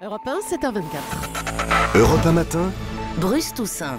Europe 1, 7h24. Europe 1 matin, Bruce Toussaint.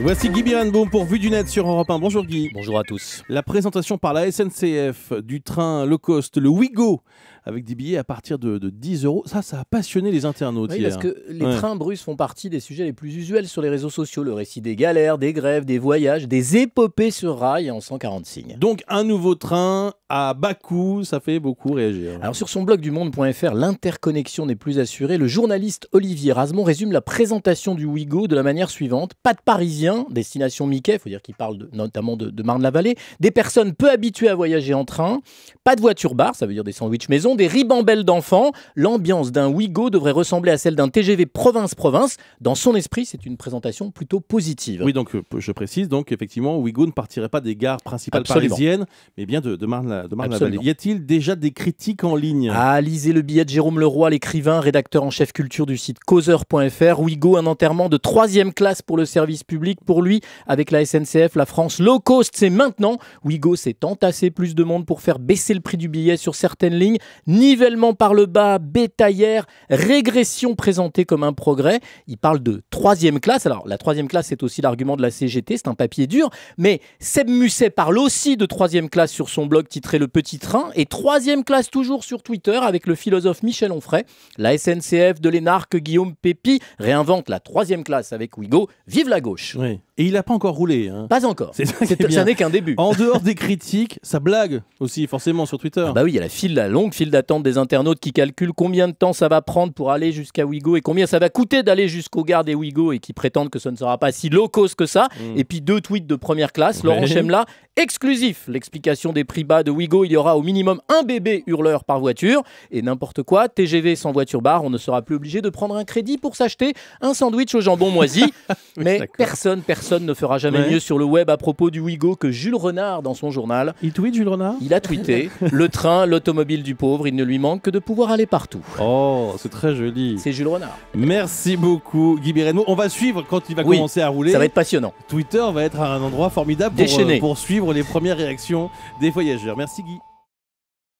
Voici Guy Birenbaum pour Vue du Net sur Europe 1. Bonjour Guy. Bonjour à tous. La présentation par la SNCF du train low cost, le Ouigo, avec des billets à partir de 10 €. Ça a passionné les internautes Oui, hier. parce que les trains Bruce font partie des sujets les plus usuels sur les réseaux sociaux. Le récit des galères, des grèves, des voyages, des épopées sur rail en 140 signes. Donc un nouveau train à bas coût, ça fait beaucoup réagir. Alors sur son blog dumonde.fr, l'interconnexion n'est plus assurée. Le journaliste Olivier Rasmont résume la présentation du Ouigo de la manière suivante. Pas de Parisiens, destination Mickey, il faut dire qu'il parle notamment de Marne-la-Vallée, des personnes peu habituées à voyager en train, pas de voiture-bar, ça veut dire des sandwichs maison, des ribambelles d'enfants. L'ambiance d'un Ouigo devrait ressembler à celle d'un TGV province-province. Dans son esprit, c'est une présentation plutôt positive. Oui, donc je précise, donc effectivement, Ouigo ne partirait pas des gares principales Absolument. parisiennes, mais bien de Marne-la-Vallée. Absolument. Y a-t-il déjà des critiques en ligne? Ah, lisez le billet de Jérôme Leroy, l'écrivain, rédacteur en chef culture du site causeur.fr. Ouigo, un enterrement de 3e classe pour le service public. Pour lui, avec la SNCF, la France low cost, c'est maintenant. Ouigo s'est entassé plus de monde pour faire baisser le prix du billet sur certaines lignes. Nivellement par le bas, bétaillère, régression présentée comme un progrès. Il parle de 3e classe. Alors, la 3e classe, c'est aussi l'argument de la CGT, c'est un papier dur. Mais Seb Musset parle aussi de 3e classe sur son blog titré Le Petit Train. Et 3e classe toujours sur Twitter avec le philosophe Michel Onfray. La SNCF de l'énarque Guillaume Pépi réinvente la 3e classe avec Ouigo. Vive la gauche! Oui. Et il n'a pas encore roulé. Hein. Pas encore. bien. Ça n'est qu'un début. En dehors des critiques, ça blague aussi forcément sur Twitter. Ah bah oui, il y a la longue file d'attente des internautes qui calculent combien de temps ça va prendre pour aller jusqu'à Ouigo et combien ça va coûter d'aller jusqu'aux gares des Ouigo et qui prétendent que ce ne sera pas si low cost que ça. Et puis 2 tweets de première classe. Laurent Chemla, exclusif. L'explication des prix bas de Ouigo, il y aura au minimum un bébé hurleur par voiture. Et n'importe quoi, TGV sans voiture bar, on ne sera plus obligé de prendre un crédit pour s'acheter un sandwich au jambon moisi. Mais personne ne fera jamais mieux sur le web à propos du Ouigo que Jules Renard dans son journal. Il tweet Jules Renard? Il a tweeté « Le train, l'automobile du pauvre, il ne lui manque que de pouvoir aller partout ». Oh, c'est très joli. C'est Jules Renard. Merci beaucoup Guy Birenbaum. On va suivre quand il va commencer à rouler. Ça va être passionnant. Twitter va être un endroit formidable pour suivre les premières réactions des voyageurs. Merci Guy.